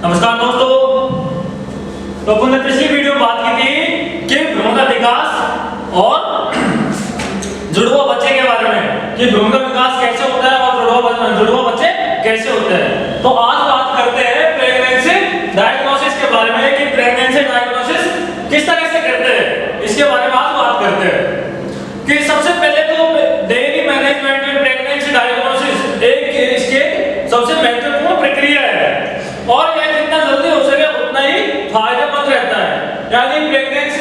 नमस्कार दोस्तों। तो अपन ने पिछली वीडियो में बात की थी कि भ्रूण का विकास और जुड़वा बच्चे के बारे में कि भ्रूण का विकास कैसे होता है और जुड़वा बच्चे कैसे होते हैं। तो आज बात करते हैं प्रेगनेंसी डायग्नोसिस के बारे में कि प्रेगनेंसी डायग्नोसिस किस तरह से करते हैं, इसके बारे में आज बात करते हैं। कि सबसे पहले तो डेयरी मैनेजमेंट में प्रेगनेंसी डायग्नोसिस एक इसके सबसे महत्वपूर्ण प्रक्रिया है और यह जितना जल्दी हो सके उतना ही फायदेमंद रहता है। यानी प्रेगनेंसी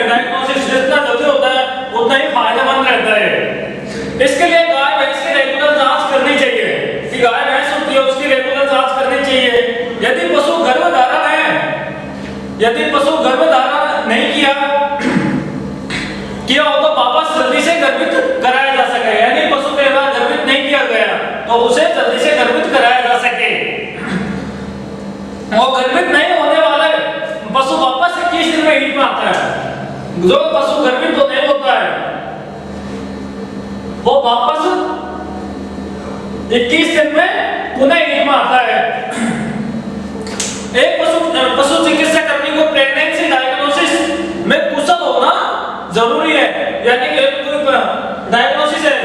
डायग्नोसिस जितना जल्दी होता है उतना ही फायदेमंद रहता है। इसके लिए गाय भैंस की रेगुलर जांच करनी चाहिए कि गाय भैंस होती है उसकी रेगुलर जांच करनी चाहिए। यदि पशु गर्भधारण है, यदि पशु गर्भधारण नहीं किया हो तो वापस जल्दी से गर्भित कराया जा सके। यानी पशु के बाद गर्भित नहीं किया गया तो उसे जल्दी से गर्भित कराया जा सके। और गर्भित नहीं होने वाले पशु वापस 21 दिन में हीट में आता है। जो पशु गर्भित तो नहीं होता है वो वापस 21 दिन में पुनः हीट में आता है। एक पशु चिकित्सा कर्मी को प्रेगनेंसी डायग्नोसिस में कुशल होना जरूरी है। यानी कि कोई डायग्नोसिस है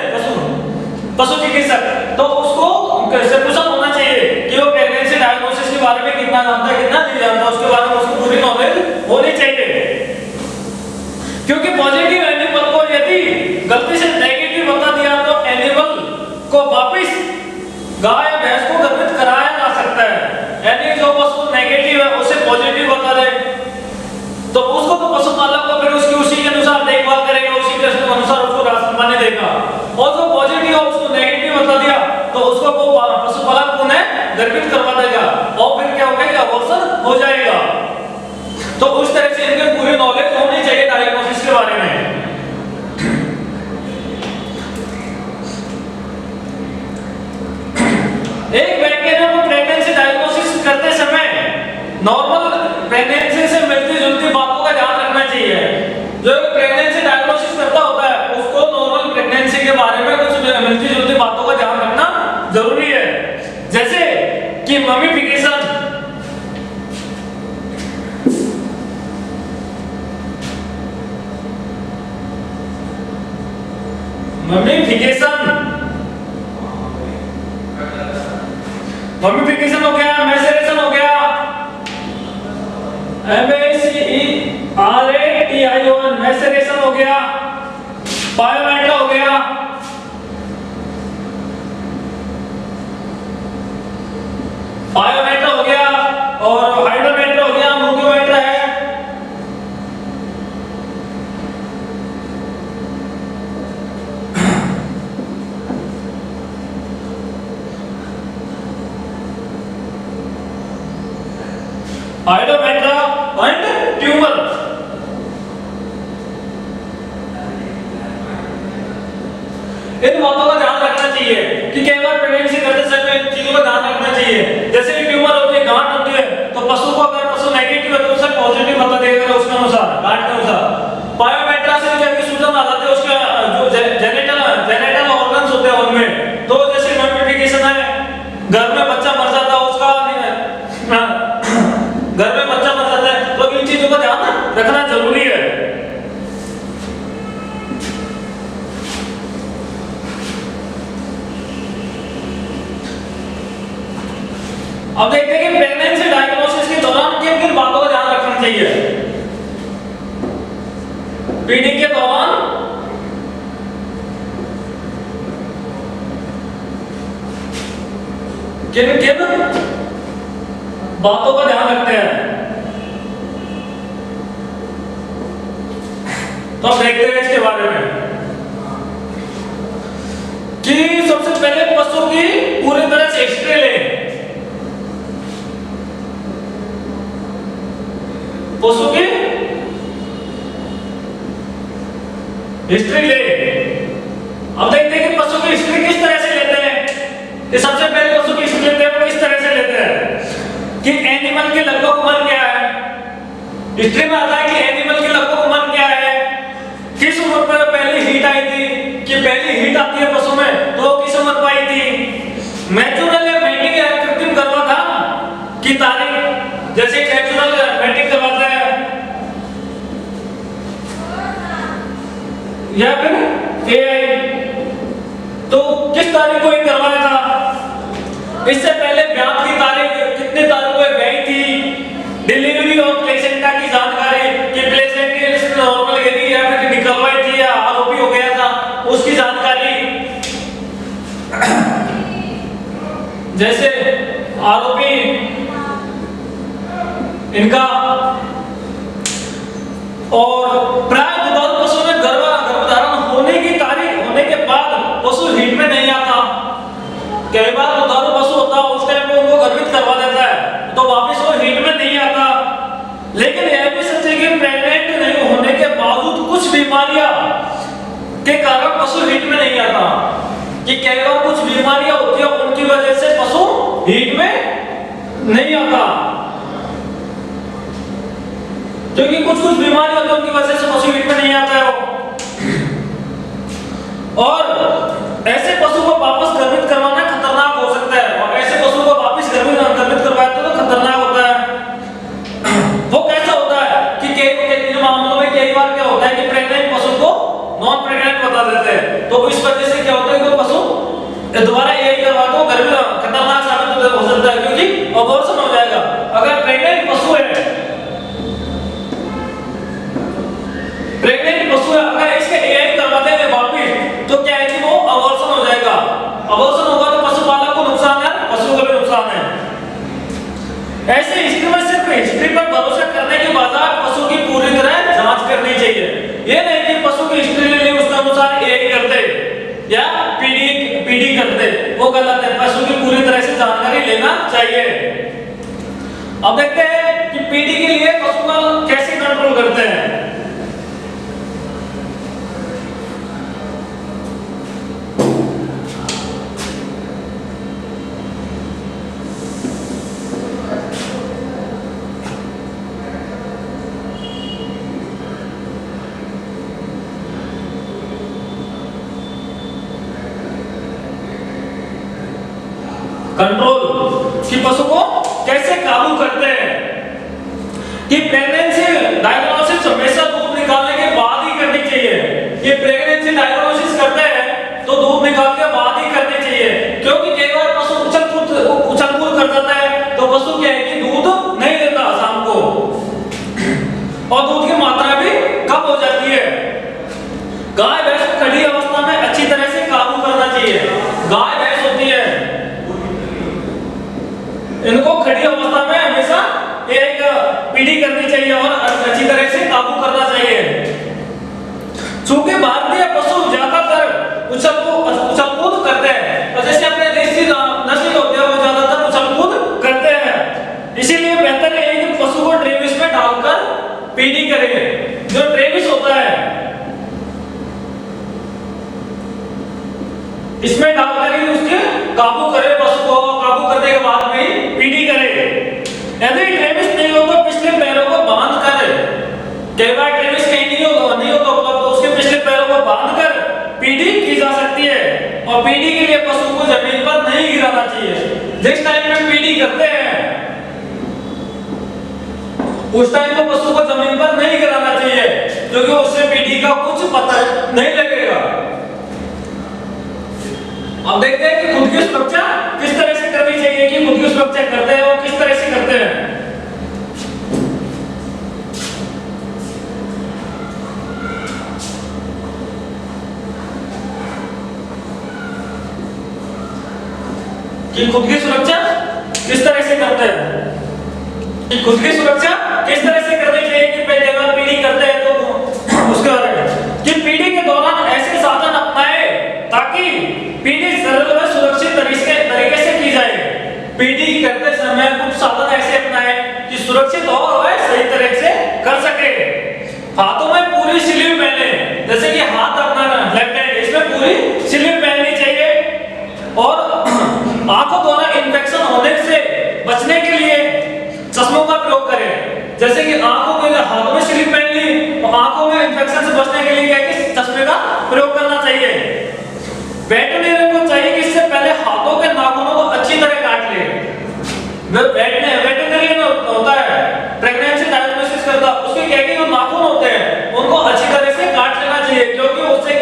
पशु चिकित्सक तो उसको कैसे कुशल होना चाहिए कि वो प्रेगनेंसी डायग्नोसिस के बारे में कितना जानता है कितना नहीं जानता, उसके बारे में उसको पूरी नॉलेज होनी चाहिए। क्योंकि पॉजिटिव एनिमल को यदि गलती से नेगेटिव बता दिया तो एनिमल को वापस गाय भैंस को गर्भित कराया जा सकता है। यानी जो पशु नेगेटिव है उसे पॉजिटिव बता दे तो उसको तो पशुपालक को फिर उसकी उसी के अनुसार देखभाल करेगा, उसी के अनुसार उसको राशन पानी देगा। और जो पॉजिटिव है उसको नेगेटिव बता दिया तो उसको वो पशुपालक को गर्भित करवा देगा और फिर क्या होगा कि अबॉर्शन हो जाएगा। तो उस तरह से इनके पूरी नॉलेज होनी चाहिए डायग्नोसिस के बारे में। एक व्यक्ति को प्रेगनेंसी डायग्नोसिस करते समय नॉर्मल प्रेगनेंसी से मिलती जुलती बातों का ध्यान रखना चाहिए। जो प्रेगनेंसी डायग्नोसिस करता होता है उसको नॉर्मल प्रेगनेंसी के बारे में कुछ मिलती जुलती बातों का ध्यान रखना जरूरी है। जैसे कि ममीफिकेशन, ममीफिकेशन हो गया, मैसेरेशन हो गया, MECERATION मैसेरेशन हो गया, पायोमेट्रा हो गया, पायोमेट्रा हो गया और हाइड्रोमेट्रा हो गया, मोक्योमेट्रा है। हाइड्रोमेट्रा एंड ट्यूमर। इन बातों का ध्यान रखना चाहिए कि कई बार प्रेगनेंसी करते समय इन चीजों का ध्यान रखना चाहिए। जैसे कि ट्यूमर होती है, गांठ होती है तो पशु को अगर पशु नेगेटिव है तो उसे पॉजिटिव बता देगा उसके अनुसार, गांठ के अनुसार। पायोमेट्रा से क्या की सूचना आ जाती है उसके जो जेनेटल ऑर्गन्स होते हैं उनमें। तो जैसे ममीफिकेशन है, घर में बच्चा मर जाता है उसका, घर में बच्चा मर जाता है तो इन चीजों का ध्यान रखना जरूरी है। अब देखते हैं कि प्रेगनेंसी डायग्नोसिस के दौरान किन किन बातों का ध्यान रखना चाहिए। फीडिंग के दौरान किन किन बातों का ध्यान रखते हैं तो अब देखते हैं इसके बारे में कि सबसे पहले पशु की पूरी तरह से हिस्ट्री ले। पशु की हिस्ट्री ले। अब देखते हैं कि पशु की हिस्ट्री किस तरह से लेते हैं। कि सबसे पहले पशु की हिस्ट्री लेते हैं वो किस तरह से लेते हैं कि एनिमल की लगभग उम्र क्या है। हिस्ट्री में आता है कि एनिमल की लगभग उम्र क्या है, किस उम्र पर पहली हीट आई थी, कि पहली हीट आती है पशु में तो किस उम्र पर आई थी, मैच्योरल या मेटिंग या कृत्रिम गर्भाधान की तारीख या फिर एआई। तो किस तारीख को ये करवाया था? इससे पहले ब्याह की तारीख कितने तारीख को गई थी? डिलीवरी ऑफ प्लेसेंटा की जानकारी कि प्लेसेंटा नॉर्मल गई या फिर निकलवाई थी या आरोपी हो गया था, उसकी जानकारी। जैसे आरोपी इनका और प्राय दुधारू पशु में गर्भधारण होने की तारीख होने के बाद पशु हीट में नहीं आता। कई बार दुधारू पशु होता है उस टाइम पे उनको गर्भित करवा देता है तो वापस वो हीट में नहीं आता। लेकिन यह भी सच है कि प्रेग्नेंट नहीं होने के बावजूद कुछ बीमारियां के कारण पशु हीट में नहीं आता। कि कई बार कुछ बीमारियां होती है उनकी वजह से पशु हीट में नहीं आता, क्योंकि कुछ बीमारी होती है उनकी वजह से पशु हीट में नहीं आता है वो। और ऐसे पशु को वापस गर्भित करवाना खतरनाक हो सकता है, और ऐसे पशु को वापस गर्भित करवाते तो खतरनाक होता है। वो कैसा होता है कि कई मामलों में कई बार क्या होता है कि प्रेग्नेंट पशु को नॉन प्रेग्नेंट बता देते हैं, तो इस वजह से क्या होता है कि पशु दोबारा यही करवा तो गर्भित खतरनाक साबित हो सकता है, क्योंकि अबॉर्शन हो जाएगा। अगर प्रेग्नेंट पशु है अगर इसके एआई करवाते हैं वापिस तो क्या है कि वो अबॉर्शन हो जाएगा। अबॉर्शन होगा तो पशुपालक को नुकसान है, पशु को भी नुकसान है। ऐसे हिस्ट्री में सिर्फ हिस्ट्री पर भरोसा करने के बाद पशु की पूरी तरह जांच करनी चाहिए। ये नहीं कि पशु की हिस्ट्री ले ली उसके अनुसार एआई करते या पीडी करते, वो गलत है। पशु की पूरी तरह से जानकारी लेना चाहिए। अब देखते हैं कि पीडी के लिए पशु का कैसे कंट्रोल करते हैं। कंट्रोल कि पशु को कैसे काबू करते हैं कि प्रेगनेंसी डायग्नोसिस हमेशा दूध निकालने के बाद ही करनी चाहिए। ये प्रेगनेंसी डायग्नोसिस करते हैं तो दूध निकाल के बाद ही करनी चाहिए, क्योंकि कई बार पशु उछल कूद कर जाता है तो पशु क्या है कि दूध नहीं देता शाम को और दूध की मात्रा भी कम हो जाती है। गाय भैंस को खड़ी अवस्था में अच्छी तरह से काबू करना चाहिए। गाय भैंस होती है इनको खड़ी अवस्था में हमेशा एक पीढ़ी करनी चाहिए और अच्छी तरह से काबू करना चाहिए। चूंकि भारतीय पशु ज्यादातर उछल कूद करते हैं, तो जैसे अपने देसी नस्ल होते हैं वो ज्यादातर उछल कूद करते हैं, इसीलिए बेहतर है कि पशु को ट्रेविस में डालकर पीढ़ी करें। जो ट्रेविस होता है इसमें डालकर ही उसके काबू करे, पशु को काबू करने के बाद में पीढ़ी करे। यदि ट्रेविस नहीं हो तो पिछले पैरों को बांध कर, कई बार ट्रेविस कहीं नहीं हो तो उसके पिछले पैरों को बांध कर पीढ़ी की जा सकती है। और पीढ़ी के लिए पशु को जमीन पर नहीं गिराना चाहिए। जिस टाइम में पीढ़ी करते हैं उस टाइम तो पशु को जमीन पर नहीं गिराना चाहिए, क्योंकि उससे पीढ़ी का कुछ पता नहीं लगेगा। अब देखते हैं कि खुद की सुरक्षा किस तरह से करनी चाहिए, कि खुद की सुरक्षा करते हैं और किस तरह से करते हैं। कि खुद की सुरक्षा किस तरह से करते हैं, कि खुद की सुरक्षा किस तरह से करनी चाहिए। कि पहले अगर पीढ़ी करते हैं तो उसके बारे में कि पीढ़ी के दौरान ऐसे साधन अपनाए ताकि पीढ़ी सरल व सुरक्षित तरीके से की जाए। पीढ़ी करते समय कुछ साधन ऐसे अपनाए कि सुरक्षित और वह सही तरह से कर सके। हाथों में पूरी स्लीव पहने, जैसे कि हाथ अपना लेफ्ट हैंड इसमें पूरी स्लीव पहननी चाहिए। और आंखों द्वारा इंफेक्शन होने से बचने के लिए चश्मों का प्रयोग करें। जैसे कि आंखों के हाथों में स्लीव पहन ली तो आंखों में इंफेक्शन से बचने के लिए क्या है चश्मे का प्रयोग करना चाहिए। वेटरनरी को चाहिए कि इससे पहले हाथों के नाखूनों को अच्छी तरह काट ले। वेटरनरी होता है प्रेगनेंसी डायग्नोसिस करता, उसके क्या है कि जो नाखून होते हैं उनको अच्छी तरह से काट लेना चाहिए, क्योंकि उससे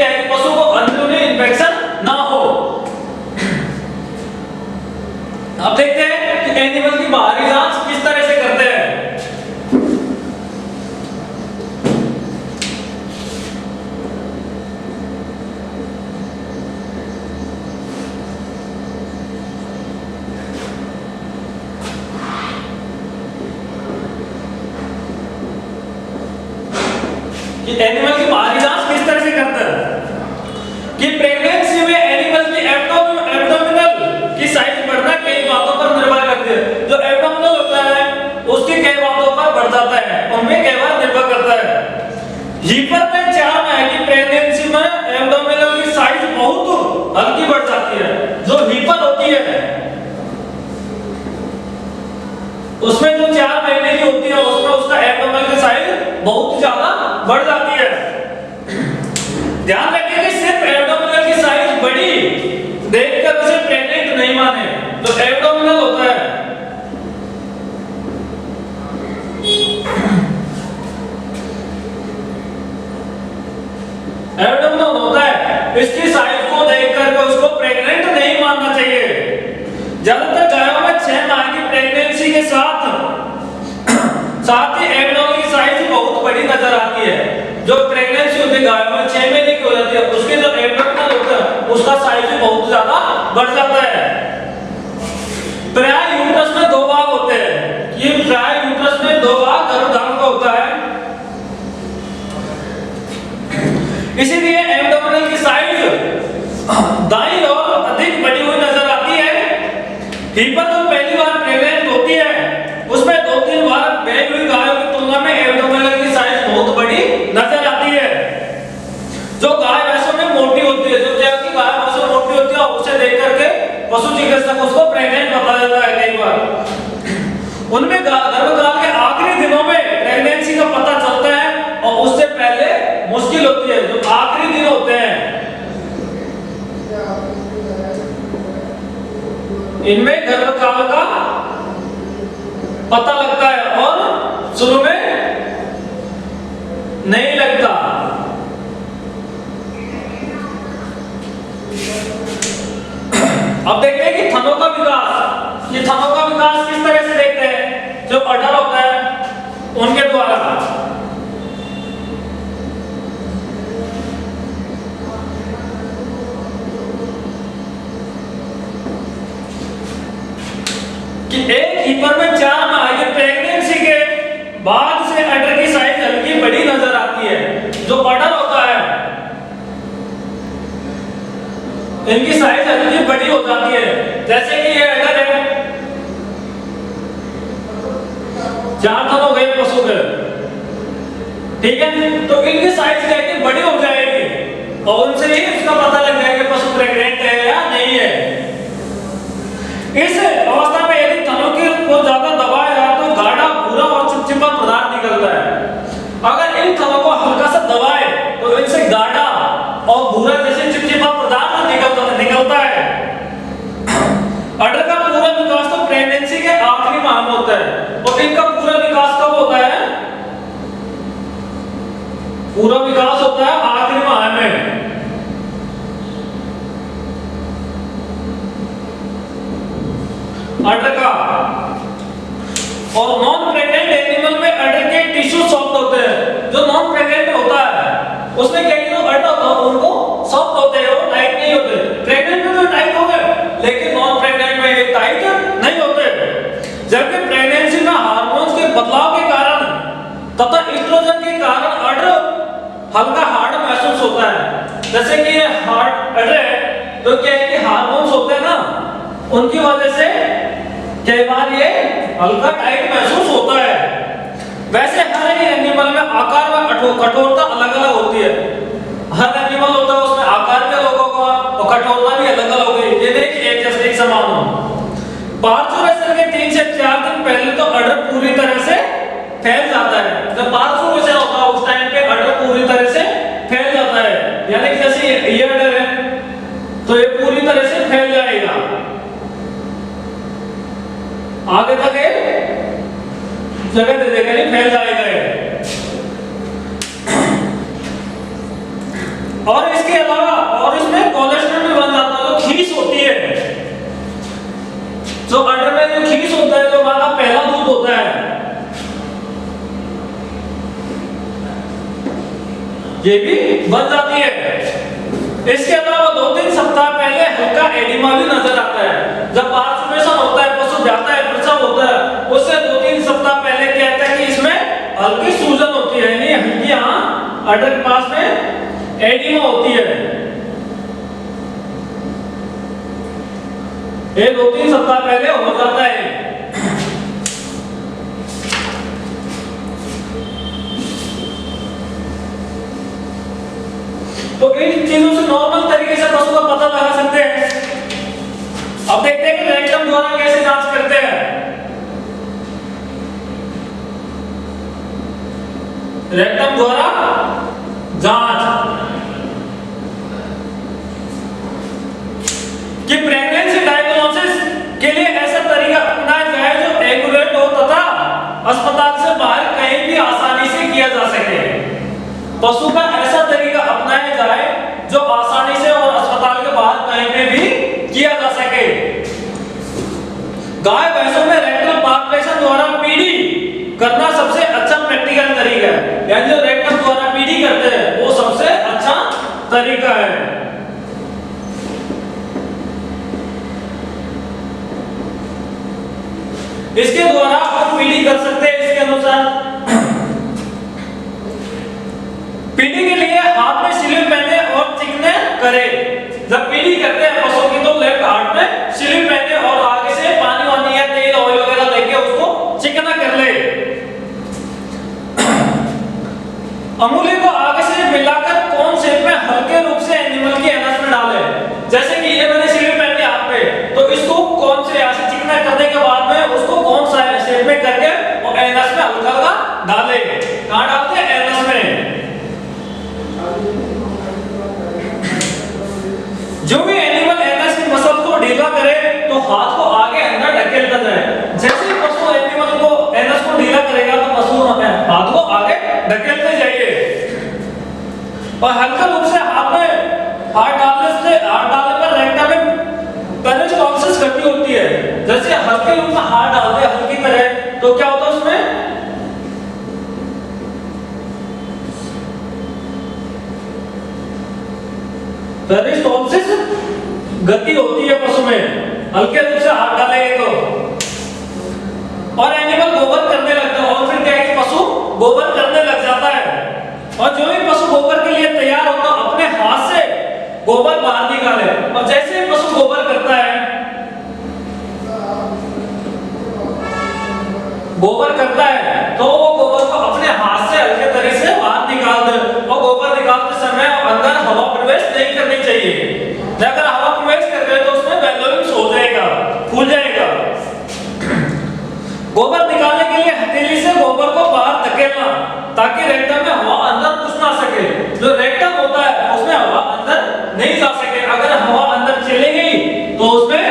कि एनिमल की बाहरी जांच किस तरह से करता है कि प्रेगनेंसी में एनिमल की एब्डोमिनल की साइज बढ़ना कई बातों पर निर्भर करती है। जो एब्डोमिनल होता है उसकी कई बातों पर बढ़ जाता है, उनमें कई बार निर्भर करता है। हीपर में चार्म है कि प्रेगनेंसी में एब्डोमिनल की साइज बहुत हल्की बढ़ जाती है। जो हीपर होती है उसमें जो 4 महीने की होती है उसमें उसका एब्डोमिनल की साइज बहुत ज्यादा बढ़ जाती है। ध्यान रखिए कि सिर्फ एब्डोमिनल की साइज बड़ी देखकर उसे प्रेग्नेंट नहीं माने। जो एब्डोमिनल होता है एब्डोमिनल होता है इसकी साइज को देखकर के उसको प्रेग्नेंट नहीं मानना चाहिए। ज्यादातर गायों में 6 माह की प्रेगनेंसी के साथ ही एब्डोमिनल की साइज बहुत बड़ी नजर आती है। जो प्रेगनेंसी होती है गायों में 6 महीने की हो जाती है उसके जो एब्डोमिनल होता है उसका साइज भी बहुत ज्यादा बढ़ जाता है। प्राय यूट्रस में 2 भाग होते हैं। ये प्राय यूट्रस में 2 भाग गर्भधारण का होता है, इसीलिए एब्डोमिनल की साइज दाईं ओर अधिक बड़ी हुई नजर आती है। हीपर जो पहली बार प्रेग्नेंट होती है उसमें 2-3 बार ब्याई हुई गायों की तुलना में एब्डोमिनल की साइज बहुत बड़ी नजर आती है। जो गाय भैंसों में मोटी होती है, जो की गाय भैंसों मोटी होती है उसे देख करके पशु चिकित्सक उसको प्रेग्नेंट बता देता है। कई बार उनमें गर्भकाल के आखिरी दिनों में प्रेगनेंसी का पता चलता है और उससे पहले मुश्किल होती है। जो आखिरी दिन होते हैं इनमें गर्भकाल का पता लगता है और शुरू में नहीं लगता। अब देखते हैं कि थनों का विकास। ये थनों का विकास किस तरह से देखते हैं? जो अडर होता है उनके द्वारा। कि एक हीपर में 4 माह की प्रेगनेंसी के बाद से अडर की साइज हल्की बड़ी नजर आती है। जो अडर होता है इनकी साइज हल्की बड़ी हो जाती है। जैसे कि ये अडर है, 4 थन हो गए पशु के, ठीक है, तो इनकी साइज क्या है बड़ी हो जाएगी और उनसे ही उसका पता लग जाएगा कि पशु प्रेग्नेंट है या नहीं है। इस अवस्था में यदि थनों को ज्यादा दबाया जाए तो गाढ़ा भूरा और चिपचिपा पदार्थ निकलता है। अगर इन थनों को हल्का सा दबाए तो इनसे गाढ़ा और भूरा जैसे चिपचिपा पदार्थ निकलता है। अडर का पूरा विकास तो प्रेगनेंसी के आखिरी माह में होता है और इनका पूरा विकास कब होता है? पूरा विकास होता है आखिरी माह में। अडर का और नॉन प्रेग्नेंट एनिमल में अडर के टिश्यू सॉफ्ट होते हैं। जो नॉन प्रेग्नेंट होता है उसमें क्या है, जो अडर होता है उनको सॉफ्ट होते हैं, वो टाइट नहीं होते। प्रेग्नेंट में तो टाइट हो गए लेकिन नॉन प्रेग्नेंट में ये टाइट नहीं होते। जबकि प्रेगनेंसी में हार्मोन्स के बदलाव के कारण तथा एस्ट्रोजन के कारण अडर हल्का हार्ड महसूस होता है। जैसे कि ये हार्ड अडर है तो क्या है कि हार्मोन्स होते हैं ना, उनकी वजह से कई बार ये हल्का टाइट महसूस होता है। वैसे हर एनिमल में आकार व कठोरता अलग अलग होती है। हर एनिमल होता है उसमें आकार भी अलग होगा और कठोरता भी अलग अलग होगी। ये नहीं कि एक जैसे एक समान हो। पार्चुरेशन के 3 से 4 दिन पहले तो अडर पूरी तरह से फैल जाता है। जब पार्चुरेशन होता है उस टाइम पे अडर पूरी तरह से फैल जाता है। यानी कि जैसे ये अडर है तो ये पूरी तरह से फैल जाएगा, आगे तक जगह दे देगा, नहीं फैल जाएगा ये। और इसके अलावा और इसमें कोलेस्ट्रॉल भी बन जाता है। जो खीस होती है, जो अडर में जो खीस होता है, जो मां का पहला दूध होता है, ये भी बन जाती है। इसके अलावा 2-3 सप्ताह पहले हल्का एडिमा भी नजर आता है। जब पार्चुरेशन होता है, पशु जाता है, प्रसव होता है, उससे 2-3 सप्ताह पहले क्या होता है कि इसमें हल्की सूजन होती है, यानी हल्की अडर के पास में एडिमा होती है। ये 2-3 सप्ताह पहले हो जाता है। तो इन चीजों से नॉर्मल तरीके से पशु का पता लगा सकते हैं। अब देखते हैं कि रेक्टम द्वारा कैसे जांच करते हैं। रेक्टम द्वारा जांच कि प्रेगनेंसी डायग्नोसिस के लिए ऐसा तरीका अपनाया जाए जो एक्यूरेट हो तथा अस्पताल से बाहर कहीं भी आसानी से किया जा सके। पशु का ऐसा तरीका अपनाया जाए जो आसानी से और अस्पताल के बाहर कहीं पे भी किया जा सके। गाय भैंसों में रेक्टल पाल्पेशन द्वारा पीढ़ी करना सबसे अच्छा प्रैक्टिकल तरीका है। यानी जो रेक्टम द्वारा पीढ़ी करते हैं वो सबसे अच्छा तरीका है। इसके द्वारा हम पीढ़ी कर सकते हैं। इसके अनुसार पीढ़ी के लिए हाथ में स्लिप पहने और चिकने करे। जब पीढ़ी करते हैं पशु की तो लेफ्ट हाथ में स्लिप पहने और आगे से पानी वानी या तेल ऑयल वगैरह लेके उसको चिकना कर ले। अंगुली को आगे से मिलाकर कौन शेप में हल्के रूप से एनिमल की एनस में डाले। जैसे कि ये मैंने स्लिप पहनी हाथ पे, तो इसको कौन से यहाँ से चिकना करने के बाद में उसको कौन सा शेप में करके और एनस में हल्का हल्का डाले। कहाँ डालते हैं? एनस में। जो भी एनिमल एनस की मसल को ढीला करे तो हाथ को आगे अंदर ढकेलता जाए। जैसे पशु एनिमल को एनस को ढीला करेगा तो पशु हाथ को आगे ढकेलते जाइए और हल्का रूप से हाथ डालने पर रेक्टम में पेरिस्टाल्सिस गति होती है। जैसे हल्के रूप में हाथ डालते हैं हल्की तरह तो क्या होता है उसमें पेरिस्टाल्सिस गति होती है पशु में। हल्के रूप से हाथ डालेंगे तो और एनिमल गोबर करने लगता है। और फिर क्या है कि पशु गोबर करने लग जाता है और जो भी पशु गोबर के लिए तैयार होता है अपने हाथ से गोबर बाहर निकाले। और जैसे ही पशु गोबर करता है तो वो गोबर को अपने हाथ से हल्के तरीके से बाहर निकाल दे। और गोबर निकालते समय अंदर हवा प्रवेश नहीं करनी चाहिए। अगर हवा प्रवेश कर गए तो उसमें बैलोइंग्स हो जाएगा, फूल जाएगा। गोबर निकालने के लिए हथेली से गोबर को बाहर धकेलना ताकि रेक्टम में हवा अंदर घुस ना सके। जो रेक्टम होता है उसमें हवा अंदर नहीं जा सके। अगर हवा अंदर चली गई तो उसमें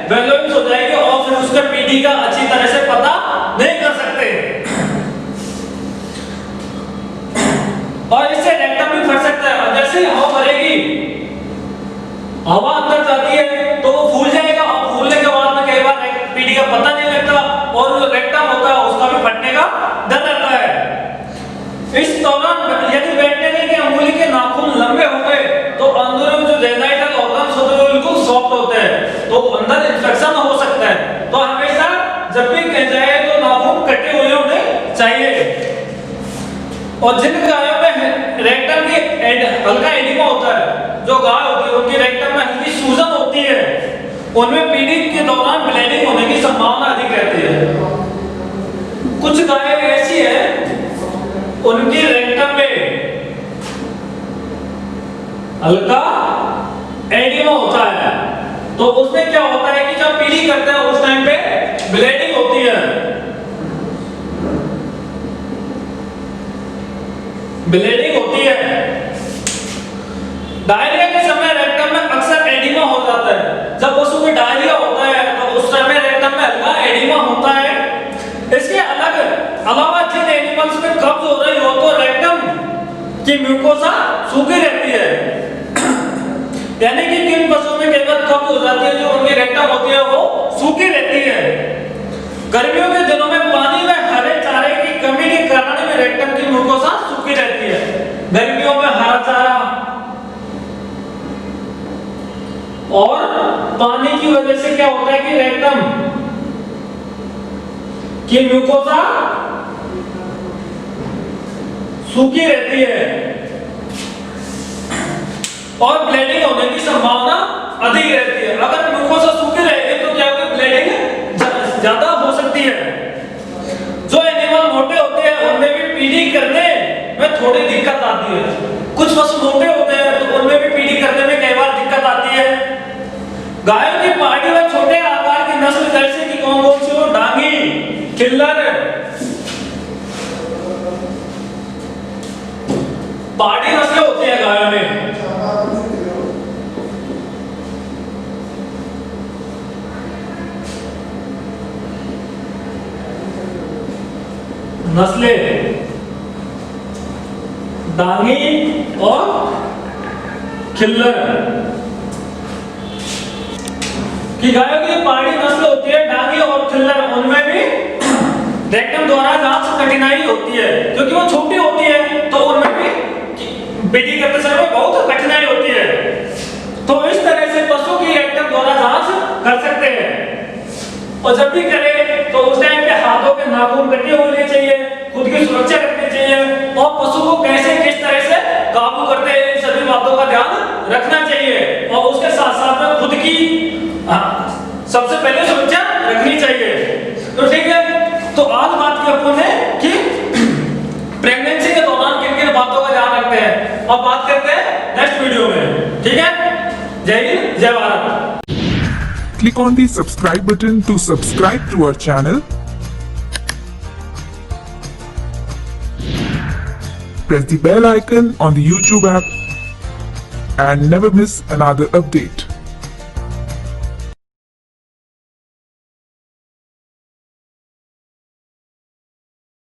बैलोइंग्स हो जाएगी और फिर उसका पीढ़ी का अच्छी तरह से पता नहीं कर सकते और इससे रेक्टम भी फट सकता है। और जैसे ही हवा भरेगी हवा अंदर जाती है तो वो फूल जाएगा और फूलने के बाद में कई बार पीढ़ी का पता नहीं लगता और जो रेक्टम होता है उसका भी फटने का डर रहता है। इस दौरान यदि बैक्टीरिया की अंगुली के नाखून लंबे हो गए तो अंदर में जो जेनाइटल ऑर्गन्स होते हैं बिल्कुल सॉफ्ट होते हैं तो अंदर इन्फेक्शन हो सकता है। तो हमेशा जब भी कह जाए तो नाखून कटे हुए होने चाहिए। और जिन गायों में रेक्टम की हल्का एडिमा होता है, जो गाय होती है उनकी रेक्टम में हल्की सूजन होती है, उनमें पीढ़ी के दौरान ब्लीडिंग होने की संभावना अधिक रहती है। कुछ गायें ऐसी हैं उनकी रेक्टम में हल्का एडिमा होता है तो उसमें क्या होता है कि जब पीढ़ी करते हैं उस टाइम पे ब्लीडिंग होती है। ब्लीडिंग होती है। डायरिया के समय रेक्टम में अक्सर एडिमा हो जाता है। जब पशु में डायरिया होता है तो उस समय रेक्टम में हल्का एडिमा होता है। इसके अलावा जिन एनिमल्स में कब्ज हो रही हो तो रेक्टम की म्यूकोसा सूखी रहती है। यानी कि किन पशुओं में कई बार कब्ज हो जाती है, जो उनकी रेक्टम होती है वो सूखी रहती है। गर्मियों के दिनों में पानी में हरे चारे की कमी के कारण भी रेक्टम की म्यूकोसा सूखी रहती है। गर्मियों में हरा चारा और पानी की वजह से क्या होता है कि रेक्टम की म्यूकोसा सूखी रहती है। और ब्लीडिंग होने की संभावना अधिक रहती है। अगर ग्लूकोज सूखी रहेगी तो क्या होगा, ब्लीडिंग ज्यादा हो सकती है। जो एनिमल मोटे होते हैं उनमें भी पीढ़ी करने में थोड़ी दिक्कत आती है। कुछ पशु मोटे होते हैं तो उनमें भी पीढ़ी करने में कई बार दिक्कत आती है। गायों की पहाड़ी व छोटे आकार की नस्ल जैसे कि कौन कौन सी हो, डांगी, खिल्लर, पहाड़ी नस्लें होती है गायों में। नस्लें डांगी और खिल्लर की गायों की पहाड़ी नस्ल होती है, डांगी और खिल्लर। उनमें भी रेक्टम द्वारा जांच कठिनाई होती है क्योंकि वो छोटी होती है, तो उनमें भी विधि करते समय बहुत कठिनाई होती है। तो इस तरह से पशु की रेक्टम द्वारा जांच कर सकते हैं। और जब भी करें तो उस टाइम पे हाथों के नाखून कटे होने चाहिए, खुद की सुरक्षा रखनी चाहिए और पशु को कैसे किस तरह से काबू करते हैं इन सभी बातों का ध्यान रखना चाहिए। और उसके साथ साथ में खुद की सबसे पहले सुरक्षा रखनी चाहिए। तो ठीक है, तो आज बात की अपन ने कि प्रेगनेंसी के दौरान किन किन बातों का ध्यान रखते हैं और बात करते हैं नेक्स्ट वीडियो में। ठीक है, जय हिंद, जय Bharat. Click on the subscribe button to subscribe to our channel. Press the bell icon on the YouTube app and never miss another update.